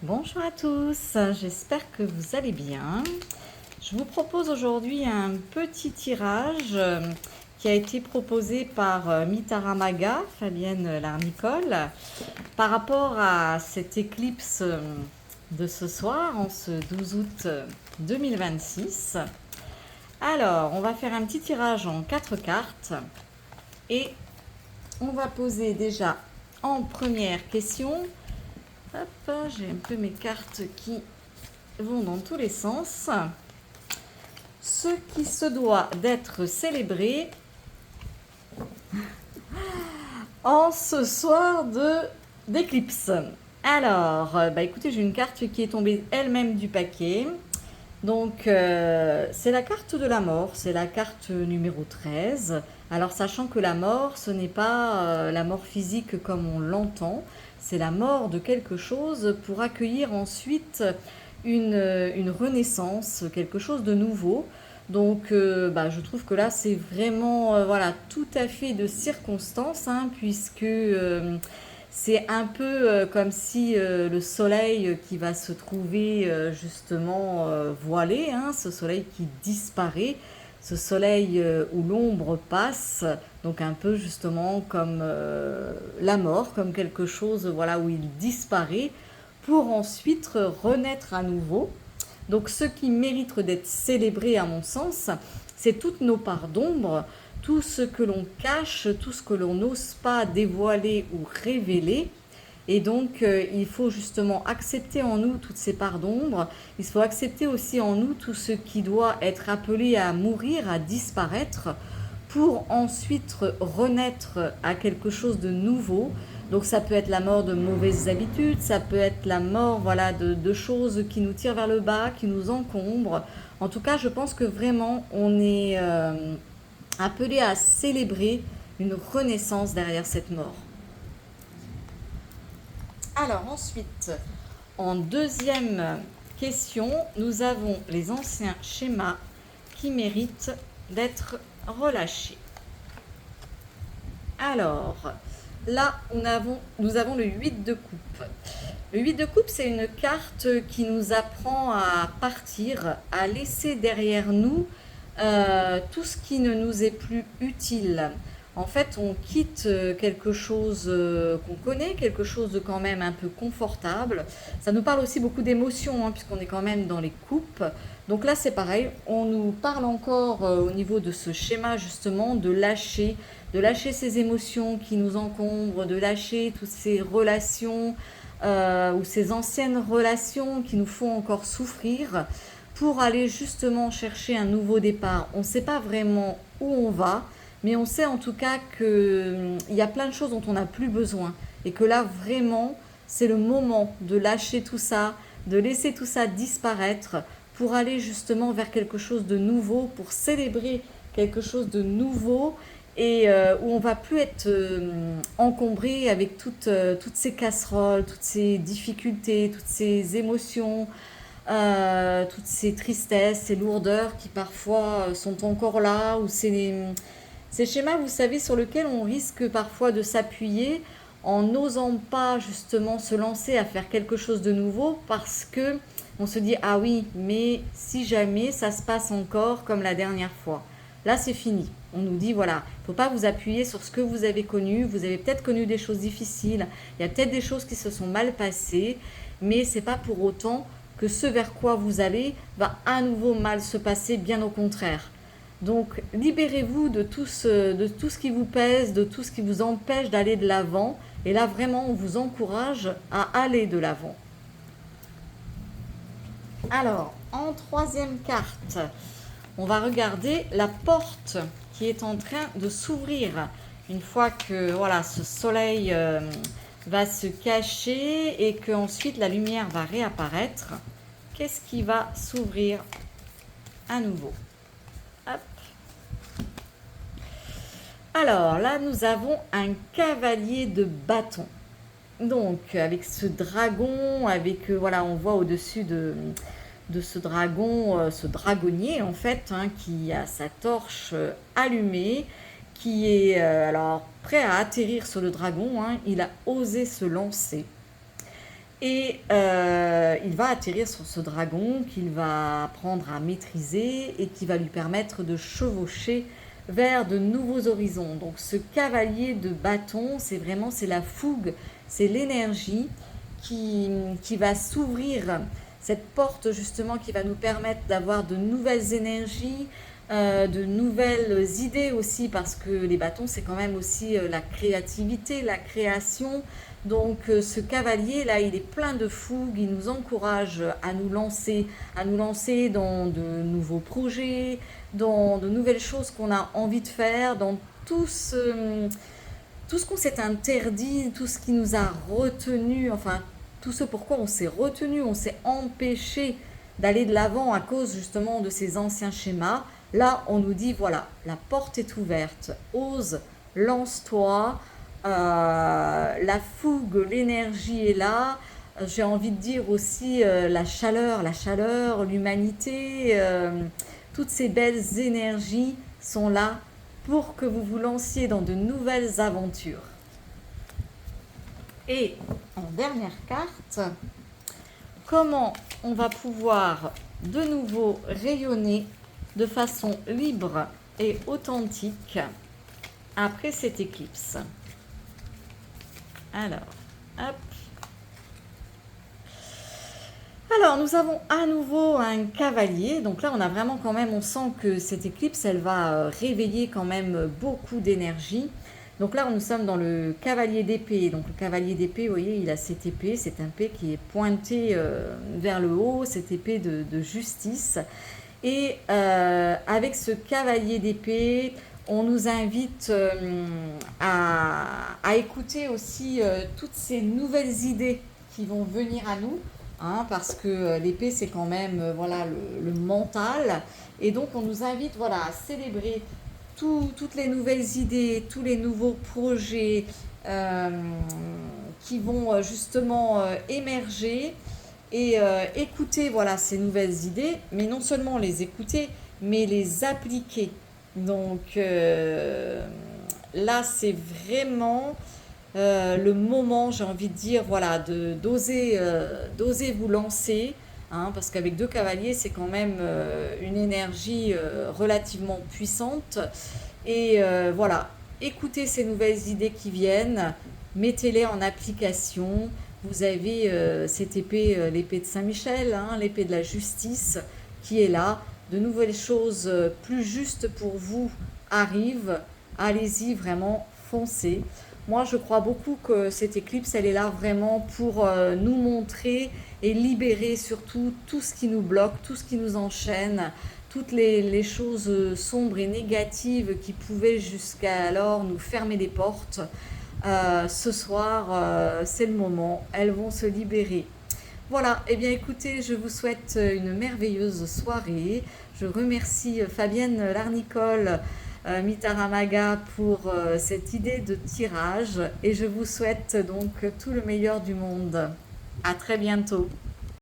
Bonjour à tous, j'espère que vous allez bien. Je vous propose aujourd'hui un petit tirage qui a été proposé par Mitara Maga, Fabienne Larnicole, par rapport à cette éclipse de ce soir, en ce 12 août 2026. Alors, on va faire un petit tirage en 4 cartes et on va poser déjà en première question. Hop, j'ai un peu mes cartes qui vont dans tous les sens. Ce qui se doit d'être célébré en ce soir d'éclipse. Alors, écoutez, j'ai une carte qui est tombée elle-même du paquet. Donc, c'est la carte de la mort, c'est la carte numéro 13. Alors, sachant que la mort, ce n'est pas la mort physique comme on l'entend, c'est la mort de quelque chose pour accueillir ensuite une renaissance, quelque chose de nouveau. Donc, je trouve que là, c'est vraiment voilà, tout à fait de circonstance, hein, puisque c'est un peu comme si le soleil qui va se trouver justement voilé, hein, ce soleil qui disparaît, ce soleil où l'ombre passe, donc un peu justement comme la mort, comme quelque chose voilà, où il disparaît pour ensuite renaître à nouveau. Donc ce qui mérite d'être célébré à mon sens, c'est toutes nos parts d'ombre, tout ce que l'on cache, tout ce que l'on n'ose pas dévoiler ou révéler. Et donc, il faut justement accepter en nous toutes ces parts d'ombre. Il faut accepter aussi en nous tout ce qui doit être appelé à mourir, à disparaître, pour ensuite renaître à quelque chose de nouveau. Donc ça peut être la mort de mauvaises habitudes, ça peut être la mort voilà, de choses qui nous tirent vers le bas, qui nous encombrent. En tout cas, je pense que vraiment, on est appelé à célébrer une renaissance derrière cette mort. Alors ensuite, en deuxième question, nous avons les anciens schémas qui méritent d'être relâchés. Alors, là, nous avons le 8 de coupe. Le 8 de coupe, c'est une carte qui nous apprend à partir, à laisser derrière nous tout ce qui ne nous est plus utile. En fait, on quitte quelque chose qu'on connaît, quelque chose de quand même un peu confortable. Ça nous parle aussi beaucoup d'émotions, hein, puisqu'on est quand même dans les coupes. Donc là, c'est pareil, on nous parle encore au niveau de ce schéma, justement, de lâcher ces émotions qui nous encombrent, de lâcher toutes ces relations ou ces anciennes relations qui nous font encore souffrir pour aller justement chercher un nouveau départ. On ne sait pas vraiment où on va, mais on sait en tout cas qu'il y a plein de choses dont on n'a plus besoin et que là vraiment c'est le moment de lâcher tout ça, de laisser tout ça disparaître pour aller justement vers quelque chose de nouveau, pour célébrer quelque chose de nouveau et où on va plus être encombré avec toutes ces casseroles, toutes ces difficultés, toutes ces émotions, toutes ces tristesses, ces lourdeurs qui parfois sont encore là, ou ces schémas, vous savez, sur lesquels on risque parfois de s'appuyer en n'osant pas justement se lancer à faire quelque chose de nouveau parce que on se dit ah oui, mais si jamais ça se passe encore comme la dernière fois, là c'est fini. On nous dit voilà, il ne faut pas vous appuyer sur ce que vous avez connu. Vous avez peut-être connu des choses difficiles, il y a peut-être des choses qui se sont mal passées, mais c'est pas pour autant que ce vers quoi vous allez va à nouveau mal se passer, bien au contraire. Donc libérez-vous de tout ce qui vous pèse, de tout ce qui vous empêche d'aller de l'avant. Et là vraiment, on vous encourage à aller de l'avant. Alors, en troisième carte, on va regarder la porte qui est en train de s'ouvrir. Une fois que voilà, ce soleil va se cacher et que ensuite la lumière va réapparaître, qu'est-ce qui va s'ouvrir à nouveau? Hop. Alors là, nous avons un cavalier de bâton. Donc avec ce dragon, avec voilà, on voit au-dessus de ce dragon, ce dragonnier en fait, hein, qui a sa torche allumée, qui est alors prêt à atterrir sur le dragon, hein, il a osé se lancer. Et il va atterrir sur ce dragon qu'il va apprendre à maîtriser et qui va lui permettre de chevaucher vers de nouveaux horizons. Donc ce cavalier de bâton, c'est la fougue, c'est l'énergie qui va s'ouvrir, cette porte justement qui va nous permettre d'avoir de nouvelles énergies, de nouvelles idées aussi, parce que les bâtons, c'est quand même aussi la créativité, la création. Donc ce cavalier là, il est plein de fougue, il nous encourage à nous lancer dans de nouveaux projets, dans de nouvelles choses qu'on a envie de faire, dans tout ce qu'on s'est interdit, tout ce qui nous a retenu, enfin tout ce pourquoi on s'est retenu, on s'est empêché d'aller de l'avant à cause justement de ces anciens schémas. Là, on nous dit, voilà, la porte est ouverte, ose, lance-toi, la fougue, l'énergie est là. J'ai envie de dire aussi la chaleur, l'humanité, toutes ces belles énergies sont là pour que vous vous lanciez dans de nouvelles aventures. Et en dernière carte, comment on va pouvoir de nouveau rayonner de façon libre et authentique après cette éclipse. Alors, hop. Alors, nous avons à nouveau un cavalier. Donc là, on a vraiment quand même, on sent que cette éclipse, elle va réveiller quand même beaucoup d'énergie. Donc là, nous sommes dans le cavalier d'épée. Donc le cavalier d'épée, vous voyez, il a cette épée qui est pointée vers le haut, cette épée de justice. Et avec ce cavalier d'épée, on nous invite à écouter aussi toutes ces nouvelles idées qui vont venir à nous, hein, parce que l'épée, c'est quand même voilà, le mental. Et donc, on nous invite voilà, à célébrer toutes les nouvelles idées, tous les nouveaux projets qui vont justement émerger et écouter voilà, ces nouvelles idées, mais non seulement les écouter, mais les appliquer. Donc là, c'est vraiment le moment, j'ai envie de dire, voilà, d'oser vous lancer, hein, parce qu'avec deux cavaliers, c'est quand même une énergie relativement puissante. Et voilà, écoutez ces nouvelles idées qui viennent, mettez-les en application. Vous avez cette épée, l'épée de Saint-Michel, hein, l'épée de la justice qui est là. De nouvelles choses plus justes pour vous arrivent. Allez-y, vraiment, foncez. Moi, je crois beaucoup que cette éclipse, elle est là vraiment pour nous montrer et libérer surtout tout ce qui nous bloque, tout ce qui nous enchaîne, toutes les choses sombres et négatives qui pouvaient jusqu'alors nous fermer des portes. Ce soir, c'est le moment, elles vont se libérer. Voilà, eh bien écoutez, je vous souhaite une merveilleuse soirée. Je remercie Fabienne Larnicole, Mitaramaga pour cette idée de tirage et je vous souhaite donc tout le meilleur du monde. À très bientôt.